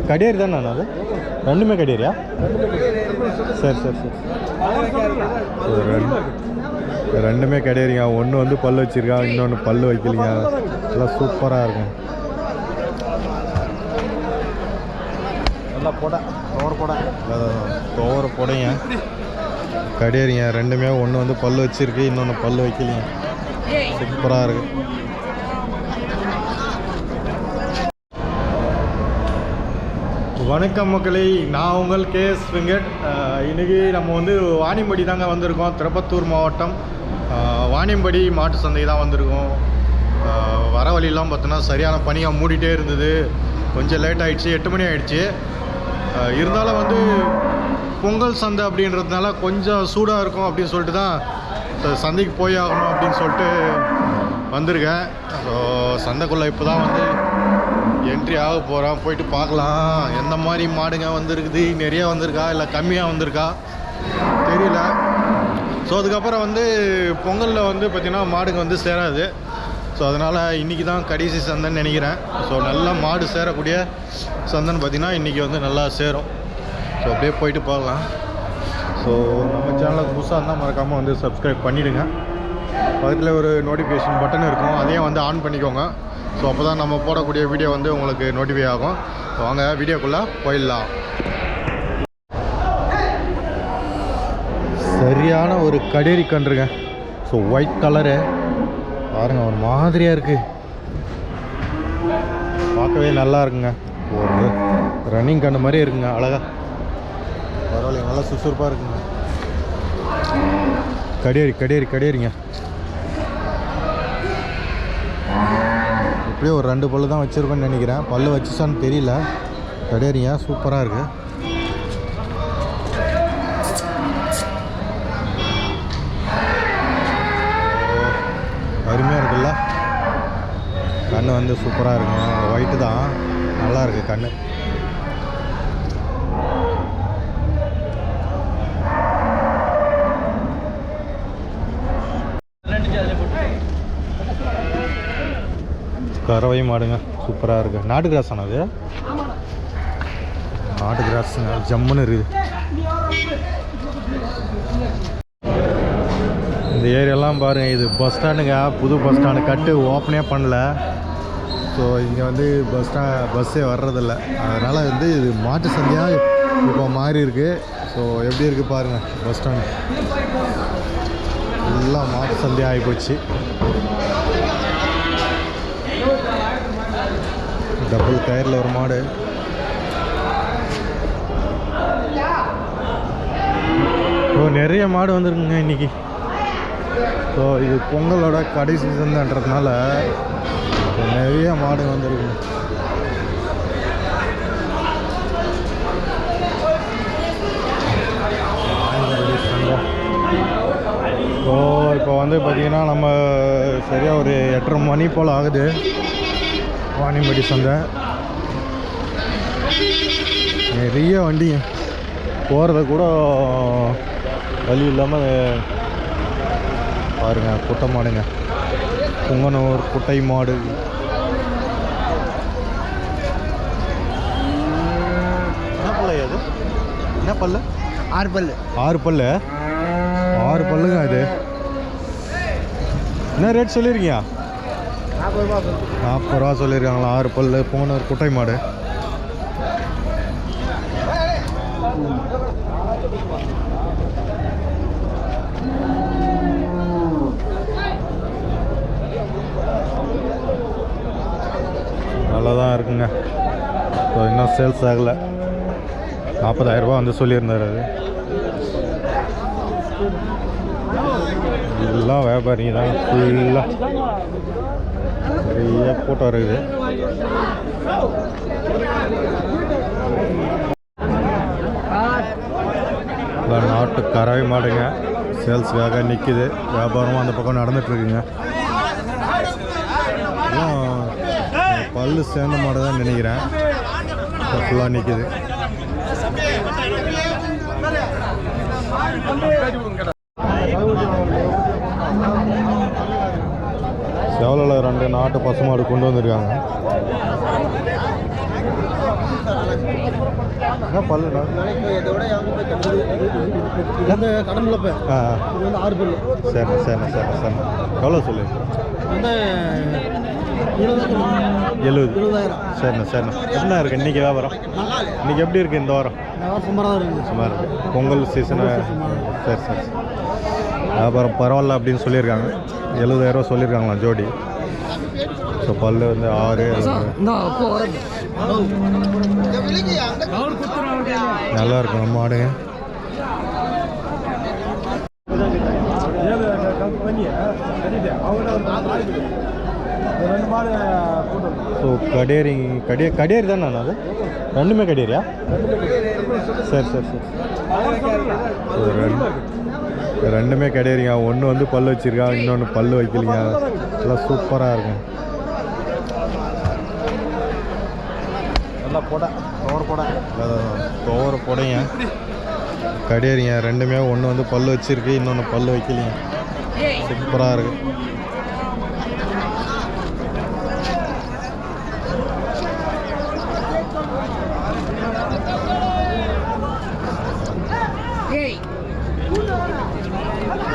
கடியேரி தானே அது? ரெண்டுமே கடியேரியா? சரி சரி சரி. ரெண்டுமே கடியேறிங்க. ஒன்று வந்து பல் வச்சுருக்கா, இன்னொன்று பல் வைக்கலிங்க. எல்லாம் சூப்பராக இருக்கும். நல்லா துவர போடைங்க கடியேறிங்க. ரெண்டுமே ஒன்று வந்து பல் வச்சுருக்கு, இன்னொன்று பல் வைக்கலிங்க. சூப்பராக இருக்குது. வணக்கம் மக்களே, நான் உங்கள் கேஎஸ் வெங்கட். இன்றைக்கி நம்ம வந்து வாணியம்படி தாங்க வந்திருக்கோம். திருப்பத்தூர் மாவட்டம் வாணியம்படி மாட்டு சந்தை தான் வந்திருக்கோம். வர வழியெல்லாம் பார்த்தோன்னா சரியான பனியாக மூடிட்டே இருந்தது. கொஞ்சம் லேட் ஆகிடுச்சு, 8 மணி ஆகிடுச்சு. இருந்தாலும் வந்து பொங்கல் சந்தை அப்படின்றதுனால கொஞ்சம் சூடாக இருக்கும் அப்படின்னு சொல்லிட்டு தான் சந்தைக்கு போய் ஆகணும் அப்படின்னு சொல்லிட்டு வந்திருக்கேன். ஸோ சந்தைக்குள்ளே இப்போ தான் வந்து என்ட்ரி ஆக போகிறோம். போயிட்டு பார்க்கலாம் எந்த மாதிரி மாடுங்க வந்துருக்குது, நிறையா வந்திருக்கா இல்லை கம்மியாக வந்திருக்கா தெரியல. ஸோ அதுக்கப்புறம் வந்து பொங்கலில் வந்து பார்த்திங்கன்னா மாடுங்க வந்து சேராது. ஸோ அதனால் இன்றைக்கி தான் கடைசி சந்தைன்னு நினைக்கிறேன். ஸோ நல்லா மாடு சேரக்கூடிய சந்தைன்னு பார்த்திங்கன்னா இன்றைக்கி வந்து நல்லா சேரும். ஸோ அப்படியே போயிட்டு பார்க்கலாம். ஸோ நம்ம சேனலுக்கு புதுசாக இருந்தால் மறக்காமல் வந்து சப்ஸ்கிரைப் பண்ணிவிடுங்க. பக்கத்தில் ஒரு நோட்டிஃபிகேஷன் பட்டன் இருக்கும், அதையும் வந்து ஆன் பண்ணிக்கோங்க. ஸோ அப்போ தான் நம்ம போடக்கூடிய வீடியோ வந்து உங்களுக்கு நோட்டிஃபை ஆகும். வாங்க வீடியோக்குள்ளே போயிடலாம். சரியான ஒரு கடேரி கன்றுங்க. ஸோ ஒயிட் கலரு பாருங்க, ஒரு மாதிரியாக இருக்குது, பார்க்கவே நல்லா இருக்குங்க. ஒரு ரன்னிங் கன்று மாதிரியே இருக்குங்க, அழகா பரவாயில்ல, நல்லா சுறுசுறுப்பாக இருக்குங்க. கடேரிங்க. இப்படியே ஒரு 2 பல்லு தான் வச்சுருக்கோன்னு நினைக்கிறேன். பல்லு வச்சுச்சான்னு தெரியல. கடேரிங்க சூப்பராக இருக்குது. அருமையாக இருக்குல்ல, கண்ணு வந்து சூப்பராக இருக்குங்க. ஒயிட்டு தான், நல்லா இருக்குது கண்ணு. கறவை மாடுங்க, சூப்பராக இருக்குது. நாட்டு கிராஸ் ஆனது, நாட்டு கிராஸுங்க, ஜம்முன்னு இருக்குது. இந்த ஏரியாலாம் பாருங்கள், இது பஸ் ஸ்டாண்டுங்க, புது பஸ் ஸ்டாண்டு கட்டு ஓப்பனே பண்ணல. ஸோ இங்கே வந்து பஸ்ஸே வர்றதில்ல. அதனால் வந்து இது மாட்டு சந்தையாக இப்போ மாறி இருக்குது. ஸோ எப்படி இருக்குது பாருங்கள், பஸ் ஸ்டாண்டு எல்லாம் மாட்டு சந்தையாக ஆகிப்போச்சு. டபுள் டயரில் ஒரு மாடு. ஸோ நிறைய மாடு வந்துருக்குங்க இன்றைக்கி. ஸோ இது பொங்கலோட கடைசி சந்தைன்றதுனால நிறைய மாடு வந்துருக்குங்க. ஸோ இப்போ வந்து பார்த்திங்கன்னா நம்ம சரியாக ஒரு 8:30 மணி போல் ஆகுது. வாணியம்படி சந்தை நிறைய வண்டிங்க, போகிறத கூட வழி இல்லாமல் பாருங்க. குட்டை மாடுங்க, புங்கனூர் குட்டை மாடு. என்ன பல்ல அது? என்ன பல்லு? 6 பல்லு. 6 பல்லு, 6 பல்லுங்க. இது என்ன ரேட் சொல்லியிருக்கீங்க? 40 ரூபா சொல்லியிருக்காங்களா. 6 பல்லு புங்கனூர் குட்டை மாடு. நல்லா தான் இருக்குங்க. ஸோ இன்னும் சேல்ஸ் ஆகலை. 40,000 ரூபா வந்து சொல்லியிருந்தார். அது எல்லாம் வியாபாரிங்க தான், ஃபுல்லாக நிறைய கூட்டம் இருக்குது. நாட்டு கறவை மாடுங்க, சேல்ஸுக்காக நிற்கிது. வியாபாரமும் அந்த பக்கம் நடந்துகிட்ருக்குங்க. பல்லு சேர்ந்த மாடு தான் நினைக்கிறேன். ஃபுல்லாக நிற்கிது. செவலில் 2 நாட்டு பசுமாடு கொண்டு வந்திருக்காங்க. பல்லு கடனில் போய் ஆ 6 பல்லு. சரிண்ணா சரிண்ணா சரிண்ணா சரிண்ணா எவ்வளோ சொல்லு வந்து 70. சரிண்ணா சரிண்ணா என்ன இருக்குது இன்றைக்கி வியாபாரம்? இன்றைக்கி எப்படி இருக்குது இந்த வாரம்? சுமாராக தான் இருக்குது. சுமார் இருக்குது. பொங்கல் சீசனு. சரி சரி வியாபாரம் பரவாயில்ல அப்படின்னு சொல்லியிருக்காங்க. 70,000 சொல்லியிருக்காங்களா ஜோடி. ஸோ பல்லு வந்து 6 நல்லா இருக்கும் மாடுங்க. ஸோ கடேரி கடேரி தானே அது? ரெண்டுமே கடேரியா? சரி சரி சரி ரெண்டுமே கடேரிங்க. ஒன்று வந்து பல்லு வச்சுருக்கா, இன்னொன்று பல்லு வைக்கலிங்க. எல்லாம் சூப்பராக இருக்கும். நல்லா துவர போடைங்க கடேரிங்க. ரெண்டுமே ஒன்று வந்து பல்லு வச்சுருக்கு, இன்னொன்று பல்லு வைக்கலிங்க. சூப்பராக இருக்குது.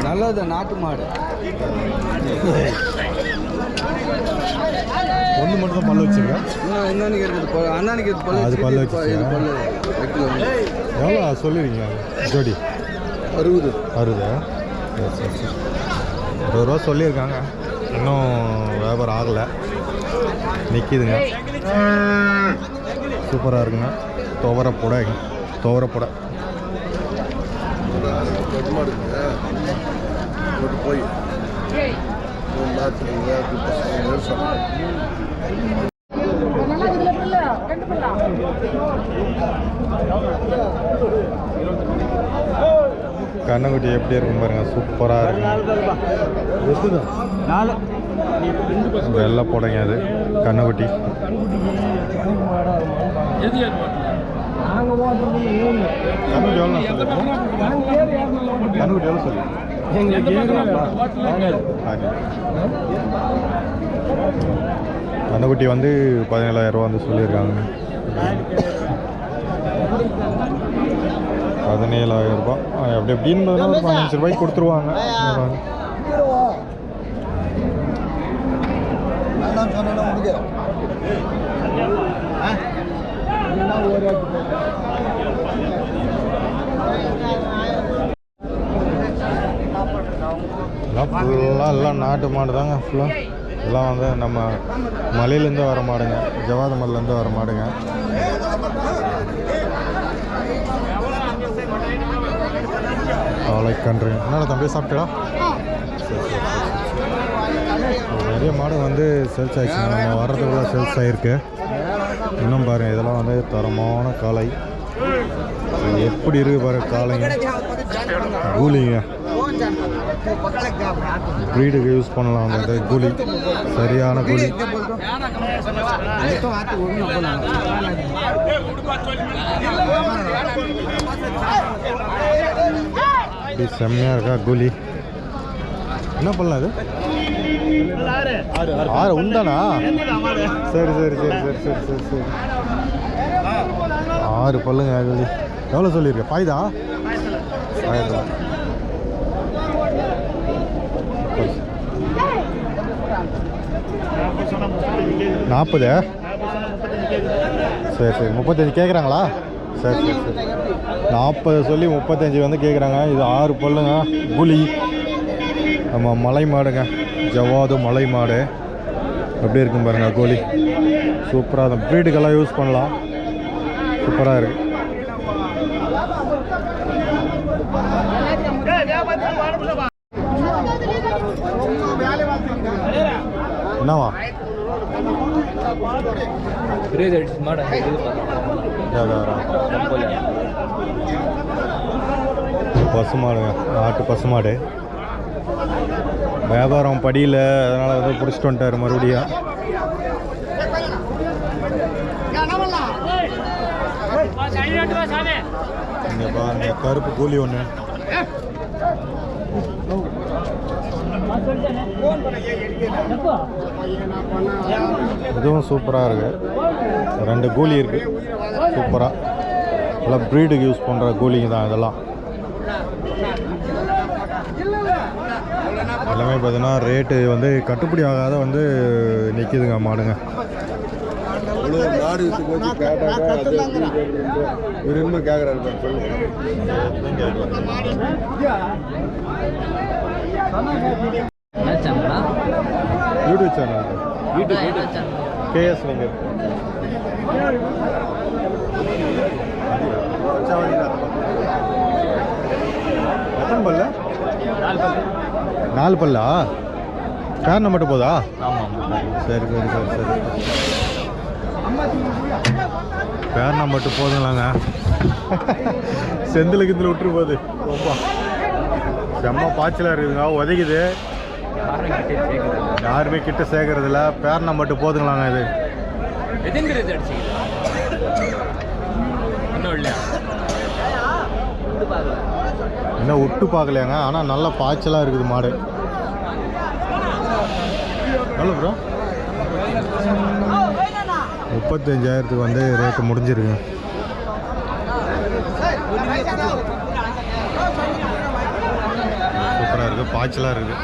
நல்லது நாட்டு மாடு. ஒன்று மட்டும் தான் பல்லு வச்சுருக்கேன். இன்னொன்று இருக்குது அண்ணனுக்கு அது பல்லு வச்சு எவ்வளோ சொல்லிடுங்க ஜோடி? 60. 60. சரி சரி 60 ரூபா சொல்லியிருக்காங்க. இன்னும் வியாபாரம் ஆகலை, நிற்கிதுங்க. சூப்பராக இருக்குங்க. துவரப்புடை போய் கண்ணங்குட்டி எப்படி இருக்கும் பாருங்க, சூப்பராக இருக்கு. வெள்ளை போடைங்க அது கண்ணங்குட்டி. கண்ணங்குட்டி எவ்வளோ சொல்லி? கண்ணக்குட்டி வந்து 17,000 ரூபா வந்து சொல்லியிருக்காங்க. 17,000 ரூபா அப்படி எப்படின்னு 15 ரூபாய்க்கு கொடுத்துருவாங்க. எல்லாம் நாட்டு மாடு தாங்க ஃபுல்லாக. எல்லாம் வந்து நம்ம மலையிலேருந்து வர மாடுங்க, ஜவாத மலையிலேருந்து வர மாடுங்க. கன்று என்ன தம்பி சாப்பிட்டா? நிறைய மாடு வந்து சேல்ஸ் ஆகிடுச்சு. நம்ம வர்றதுக்குள்ள சேல்ஸ் ஆகிருக்கு. இன்னும் பாருங்கள், இதெல்லாம் வந்து தரமான காளை. எப்படி இருக்குது பாருங்க காளைங்க. கூலிங்க ப்ரீடுக்கு யூஸ் பண்ணலாம். அந்த கூலி சரியான கூலி. இப்படி செம்மையாக இருக்கா கூலி. என்ன பண்ணலாம் அது? 6 உண்டானா? சரி சரி சரி சரி சரி சரி சரி 6 பல்லுங்க கூலி. எவ்வளோ சொல்லியிருக்கேன்? பாய்தா 1000. நாற்பது. சரி சரி 35 கேட்குறாங்களா? சரி சரி சரி 40 சொல்லி 35 வந்து கேட்குறாங்க. இது 6 பல்லுங்க புலி. நம்ம மலை மாடுங்க, ஜவாது மலை மாடு. எப்படி இருக்கும் பாருங்க கோழி. சூப்பராக இருக்கும். ப்ரீடுக்கெல்லாம் யூஸ் பண்ணலாம். சூப்பராக இருக்குது. என்னவா பசுமாடுங்க, நாட்டு பசுமாடு. வியாபாரம் படியில், அதனால் வந்து பிடிச்சிட்டு வந்துட்டார் மறுபடியும். இங்கே பாருங்க கருப்பு கூலி ஒன்று. இதுவும் சூப்பராக இருக்கு. 2 கூலி இருக்கு. சூப்பராக எல்லாம் ப்ரீடுக்கு யூஸ் பண்ணுற கூலிங்க தான் இதெல்லாம். எல்லாமே பார்த்தீங்கன்னா ரேட்டு வந்து கட்டுப்படி ஆகாத வந்து நிற்கிதுங்க மாடுங்க. மாடு போச்சு கேட்டாக்கா அது விரும்ப கேட்குறாரு யூடியூப் சேனல் கேஎஸ் வெங்கட். எத்தனை பல்ல? 4 பல்லா? காரணம் மட்டும் போதா? ஆமாம். சரி சரி சரி சரி. பேரணம் மட்டும் போதுங்களாங்க. செந்திலுக்கு இதில் விட்டுரு போகுது. ரொம்ப செம்ம பாய்ச்சலாக இருக்குதுங்க, உதைக்குது. யாருமே கிட்ட சேர்க்கறதில்ல. பேரணம் மட்டும் போதுங்களாங்க. இது என்ன விட்டு பார்க்கலையாங்க. ஆனால் நல்ல பாய்ச்சலாக இருக்குது மாடு. எவ்வளோ ப்ரோ? 35,000 வந்து ரேட்டு முடிஞ்சிருக்கு. சூப்பராக இருக்குது, பாய்ச்சலாக இருக்குது.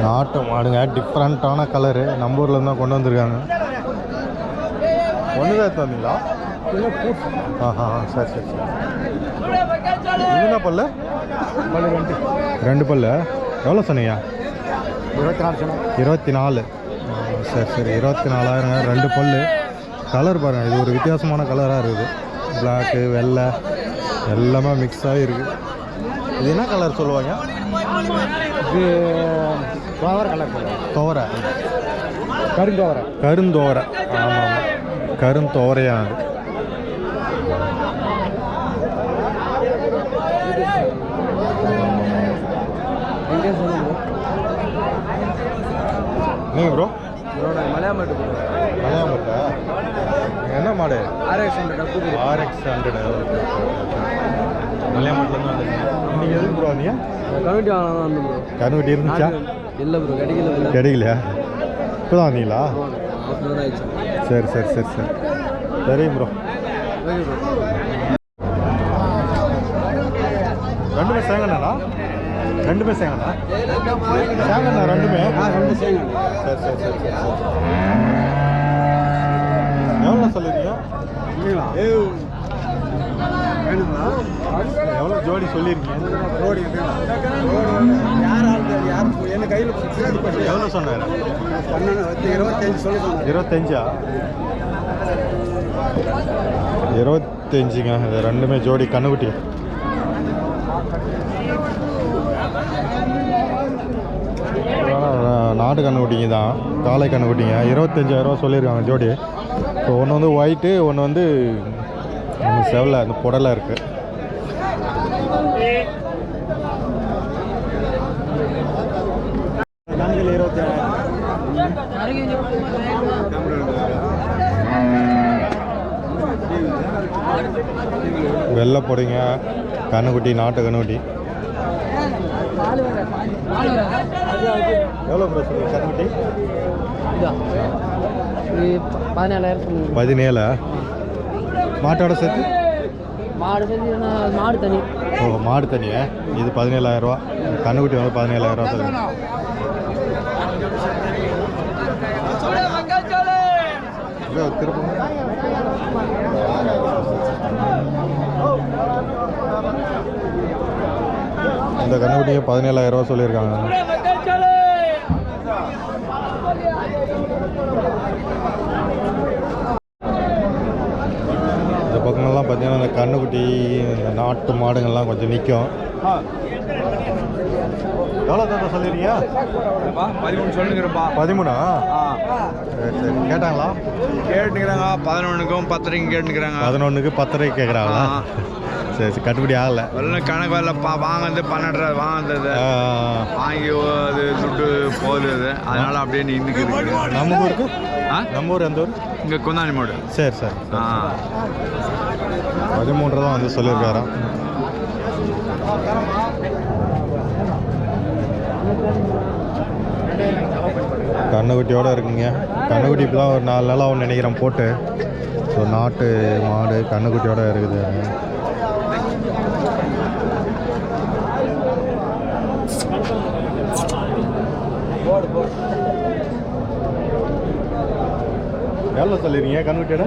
நாட்டு மாடுங்க, டிஃப்ரெண்ட்டான கலரு. நம்ம ஊரில் தான் கொண்டு வந்திருக்காங்க. ஒன்று தான் எடுத்து வந்தீங்களா? ஆஹா, சரி சரி சரி. என்ன பல்லு? 2 பல்லு. எவ்வளோ சொன்னீங்க? 24. சரி சரி, 24,000. 2 பல்லு. கலர் பாருங்கள், இது ஒரு வித்தியாசமான கலராக இருக்குது. பிளாக்கு வெள்ளை எல்லாமே மிக்ஸ் ஆகி இருக்குது. இது என்ன கலர் சொல்லுவாங்க? இது துவரை கலர். துவரை, கருந்தோரை. கருந்தோரை. ஆமாம் ஆமாம், கருந்தோரையானது. நீங்கள் ப்ரோ மலையாமாட்டு மலையாமட்டா? என்ன மாடு? RX 100. மலையாமட்டிலேருந்து வந்துருக்கீங்க. இன்றைக்கி எதுக்கு ப்ரோ வந்தீங்க? கமிட்டி வாங்கலாம் வந்து ப்ரோ. கருவட்டி இருந்துச்சா? இல்லை ப்ரோ, கிடைக்கல. கிடைக்கலையா? இப்போ தான் வந்தீங்களா? சரி சரி சரி சரி. சரிங்க ப்ரோ. ரெண்டுமே சேங்கண்ணா? ரெண்டுமே சேங்கண்ணா? சேங்கண்ணா ரெண்டுமே? சரி சரி சரி சரி சரி. எவ்வளோ சொல்லிருக்கீங்க? எவ்வளோ ஜோடி சொல்லியிருக்கீங்க? என்ன கையில் எவ்வளோ சொன்னார்? 25 சொல்லி. 25ஆ? 25ங்க. இது ரெண்டுமே ஜோடி கண்ணுக்குட்டி. நாட்டு கண்ணுக்குட்டிங்க தான், காளை கண்ணுக்குட்டிங்க. 25,000 சொல்லியிருக்காங்க ஜோடி. இப்போ ஒன்று வந்து ஒயிட்டு, ஒன்று வந்து செவலை, அந்த புடலை இருக்குது. வெள்ளை பொடிங்க கண்ணுக்குட்டி, நாட்டு கண்ணுக்குட்டி. எவ்வளோ ப்ரோ சொல்லுங்கள் கண்ணுக்குட்டி? 17. மாட்டோட சேர்த்து? மாடு தனி. ஓ, மாடு தனியா? இது 17,000. கண்ணுக்குட்டி வந்து 17,000 சொல்லுங்கள். திருப்பம் இந்த கண்ணுக்குட்டியை 17,000 சொல்லியிருக்காங்க. இந்த பக்கங்கள்லாம் பார்த்தீங்கன்னா இந்த கண்ணுக்குட்டி, இந்த நாட்டு மாடுங்கள்லாம் கொஞ்சம் நிற்கும். எவ்வளோ தான் சொல்லிடுறீங்க? 13 சொல்லுங்கிறப்பா. 13ஆ? சரி சரி. கேட்டாங்களா? கேட்டுக்கிறாங்க. 11க்கும் 10க்கும் கேட்டுக்கிறாங்க. 11க்கு 10 கேட்குறாங்களா? சரி சரி கட்டுப்படி ஆகலை. எல்லாம் கணக்கு வரல வாங்கினது 12 வாங்கினது வாங்கி அது துட்டு போகுது அது. அதனால அப்படியே நின்றுக்குது. நம்ம ஊருக்கு நம்ம ஊர் எந்த ஊர்? இங்கே குந்தாணி மாடு. சரி சரி 13 தான் வந்து சொல்லியிருக்காராம். கண்ணுக்குட்டியோடு இருக்குங்க. கண்ணுக்குட்டி இப்போ தான் ஒரு 4 நாள் ஆகும்னு நினைக்கிறேன் போட்டு. ஸோ நாட்டு மாடு கண்ணுக்குட்டியோடு இருக்குது. எவ்வளோ சொல்லிடுறீங்க கண்ணுக்குட்டியோட?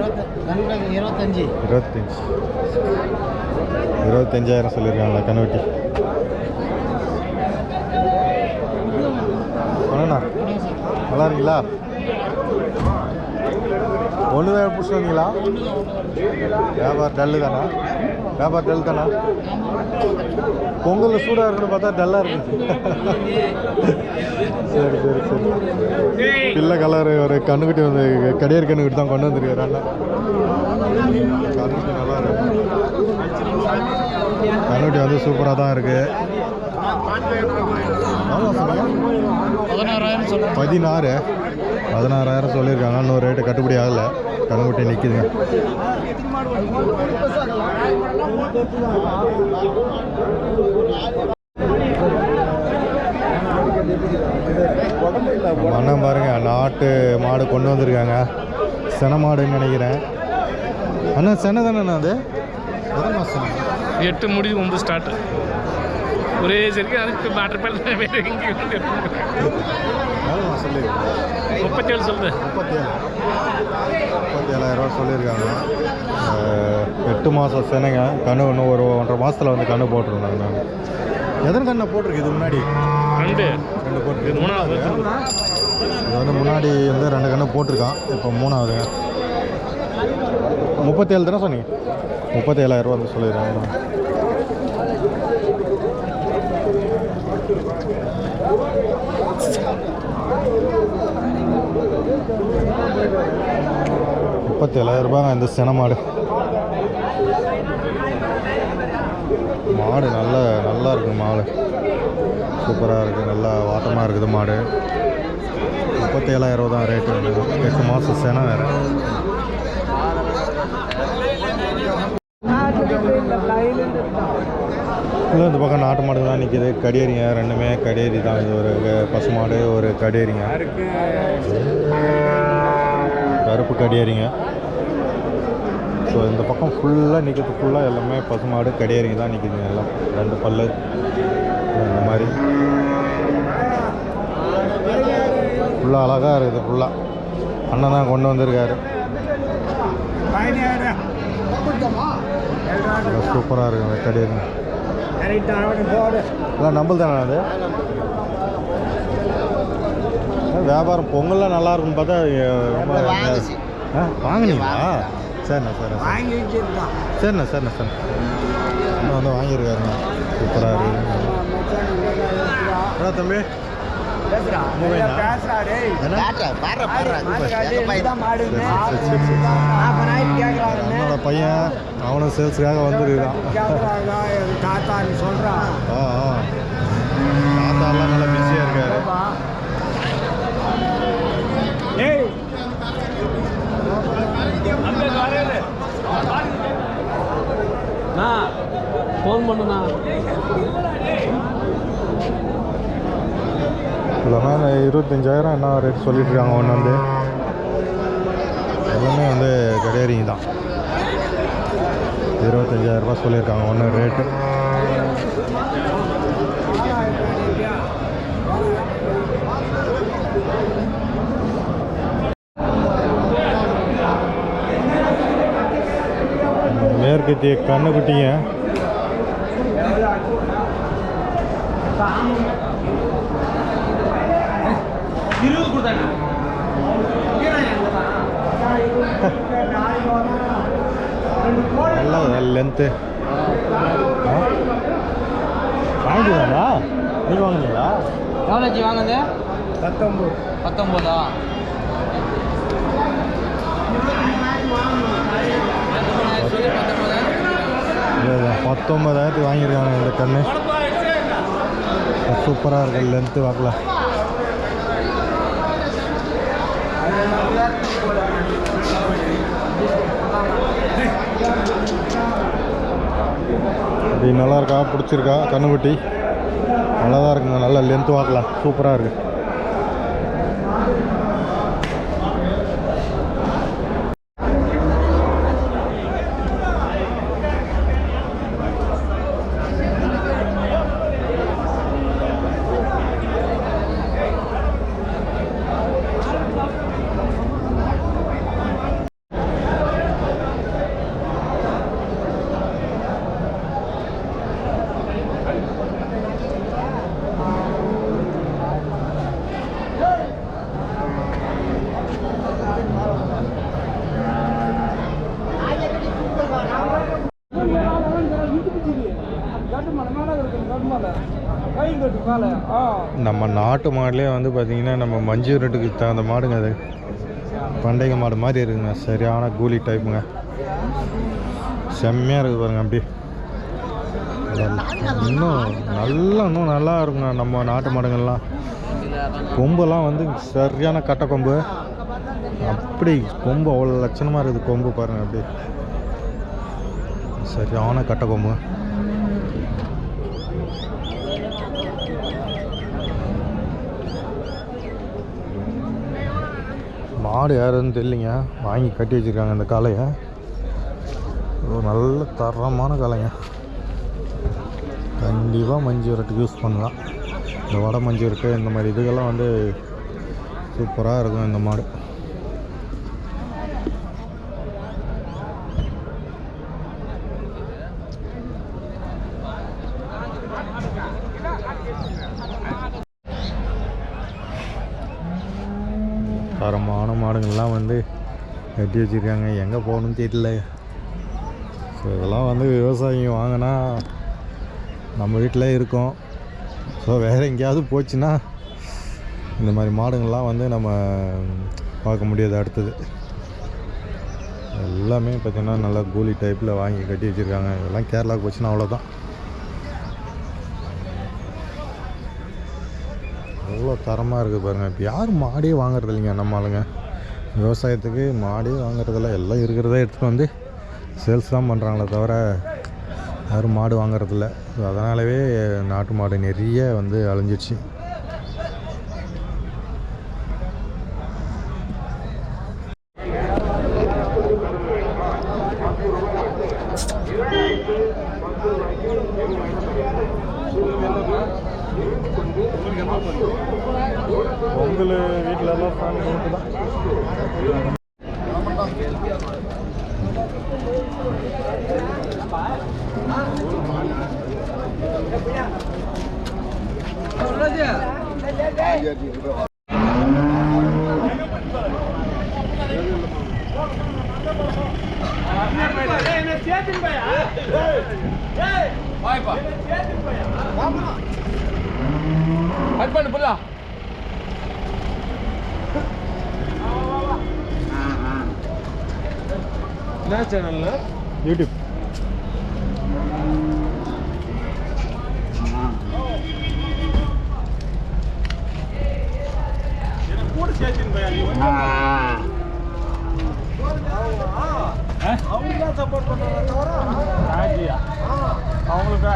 25,000 சொல்லியிருக்காங்களா கண்ணுக்குட்டி? அண்ணா நல்லா இருக்கீங்களா? ஒன்று தான் பிடிச்சி வந்தீங்களா? வியாபாரம் டல்லு தானா? வியாபாரம் டல் தானா? பொங்கலில் சூடாக இருக்குன்னு பார்த்தா டல்லாக இருக்குது. சரி சரி சரி பிள்ளை கலர் ஒரு கண்ணுக்குட்டி வந்து கடியார் கண்ணுக்குட்டி தான் கொண்டு வந்துருக்காரு அண்ணா. கண்ணுக்குட்டி நல்லா இருக்கு. கண்ணுக்குட்டி வந்து சூப்பராக தான் இருக்குது. 16,000 சொல்லியிருக்காங்க. இன்னும் ரேட்டு கட்டுப்படி ஆகலை. கண்ணுக்குட்டி நிற்கிதுங்க. அண்ணன் பாருங்க நாட்டு மாடு கொண்டு வந்திருக்காங்க. சென மாடுன்னு நினைக்கிறேன். அண்ணா செனை தானே அது? 8 முடிவு 9 ஸ்டார்ட் ஒரே சரி. அதுக்கு மேட்ரு பண்ண வேறு எங்கேயும் சொல்லி 37 சொல்லுது. 37,000 சொல்லியிருக்காங்க. 8 மாதம் செனைங்க. கண்ணு இன்னும் ஒரு 1.5 மாதத்தில் வந்து கண்ணு போட்டுருந்தாங்க. நான் எத்தனை கண்ணை போட்டிருக்கு இது முன்னாடி? 2 போட்டிருக்கு. 3வது இது வந்து முன்னாடி வந்து 2 கண்ணு போட்டிருக்கான். இப்போ 3வதுங்க. 37 தானே சொன்னீங்க? 37,000 வந்து சொல்லிடுறாங்க. ரூபாங்க இந்த சென மாடு. மாடு நல்லா இருக்குது. மாடு சூப்பராக இருக்குது. நல்லா வாட்டமாக இருக்குது மாடு. 37,000 தான் ரேட்டு. 8 மாதம் செனை வேறு. இல்லை இந்த பக்கம் நாட்டு மாடு தான் நிற்கிது. கடியேறிங்க ரெண்டுமே கடியேறி தான். இது ஒரு பசு மாடு ஒரு கடியேறிங்க. கருப்பு கடியேறிங்க. ஸோ இந்த பக்கம் ஃபுல்லாக நிற்கிறது ஃபுல்லாக எல்லாமே பசு மாடு கடியேறிங்க தான் நிற்கிதுங்க. எல்லாம் 2 பல்லு இந்த மாதிரி ஃபுல்லாக அழகாக இருக்குது. ஃபுல்லாக அண்ணன் தான் கொண்டு வந்திருக்காரு. சூப்பராக இருக்குங்க கடியேறிங்க. எல்லாம் நம்பல் தானே அது? வியாபாரம் பொங்கல்லாம் நல்லா இருக்குன்னு பார்த்தா வாங்கினீங்களா? சரிண்ணா சரிண்ணா அண்ணா வந்து வாங்கியிருக்காருண்ணா. சூப்பராக இருக்குங்க. தம்பி என்னோட பையன் அவனும் சேல்ஸுக்காக வந்துருக்கான். தாத்தாலாம் நல்லா பிஸியாக இருக்காரு. ஃபோன் பண்ணுண்ணா. எல்லாமே 25,000 என்ன ரேட் சொல்லிட்டு இருக்காங்க. ஒன்று வந்து எல்லாமே வந்து கடையறிங்க தான். 25,000 ரூபா சொல்லியிருக்காங்க ஒன்று ரேட்டு. மேற்கத்திய கண்ணுக்குட்டிங்க நல்லா லென்த்து வாங்கிடுவாங்களா? நீங்கள் வாங்கினீங்களா? எவ்வளோச்சி வாங்குது? 19. 19ஆ? 19,000 வாங்கியிருக்காங்க இந்த கன்று. சூப்பராக இருக்குது லென்த்து பார்க்கலாம். அப்படி நல்லா இருக்கா, பிடிச்சிருக்கா கண்ணுக்குட்டி? நல்லா தான் இருக்குங்க, நல்லா லென்த்து பார்க்கலாம், சூப்பராக இருக்குது. நம்ம நாட்டு மாடுலேயே வந்து பார்த்திங்கன்னா நம்ம மஞ்சு ரேட்டுக்கு தகுந்த மாடுங்க. அது பண்டைய மாடு மாதிரி இருக்குங்க, சரியான கூலி டைப்புங்க. செம்மையாக இருக்குது பாருங்க. அப்படி இன்னும் நல்லா இருக்குங்க நம்ம நாட்டு மாடுங்கள்லாம். கொம்பெல்லாம் வந்து சரியான கட்டை கொம்பு, அப்படி கொம்பு அவ்வளோ லட்சணமாக இருக்குது. கொம்பு பாருங்கள், அப்படி சரியான கட்டை கொம்பு. மாடு யாருன்னு தெரியலிங்க, வாங்கி கட்டி வச்சுருக்காங்க இந்த காளையை. ஒரு நல்ல தரமான காளைங்க. கண்டிப்பாக மஞ்சு விரட்டுக்கு யூஸ் பண்ணலாம். இந்த வடை மஞ்சு விரட்டு இந்த மாதிரி இதுக்கெல்லாம் வந்து சூப்பராக இருக்கும் இந்த மாடு. தரமான மாடுங்கள்லாம் வந்து கட்டி வச்சுருக்காங்க. எங்கே போகணுன்னு தெரியல. ஸோ இதெல்லாம் வந்து விவசாயிங்க வாங்கினா நம்ம வீட்டில் இருக்கும். ஸோ வேறு எங்கேயாவது போச்சுன்னா இந்த மாதிரி மாடுங்கள்லாம் வந்து நம்ம பார்க்க முடியாது. அடுத்தது எல்லாமே பார்த்திங்கன்னா நல்லா கூலி டைப்பில் வாங்கி கட்டி வச்சுருக்காங்க. இதெல்லாம் கேரளாவுக்கு போச்சுன்னா அவ்வளோதான். அவ்வளோ தரமாக இருக்குது பாருங்கள். இப்போ யாரும் மாடே வாங்குறது இல்லைங்க நம்ம ஆளுங்க. விவசாயத்துக்கு மாடே வாங்குறதில்ல, எல்லாம் இருக்கிறத எடுத்துகிட்டு வந்து சேல்ஸ் தான் பண்ணுறாங்களே தவிர யாரும் மாடு வாங்குறதில்ல. ஸோ அதனாலவே நாட்டு மாடு நிறைய வந்து அழிஞ்சிடுச்சு. பொங்கல் வீட்டிலலாம் சாமி கும்பிட்டு தான். என்ன சேனல்ல? யூடியூப். கூட சேர்த்தின் பையா நீ அவங்க தான் சப்போர்ட் பண்றாங்க தவிர அவங்களுக்கு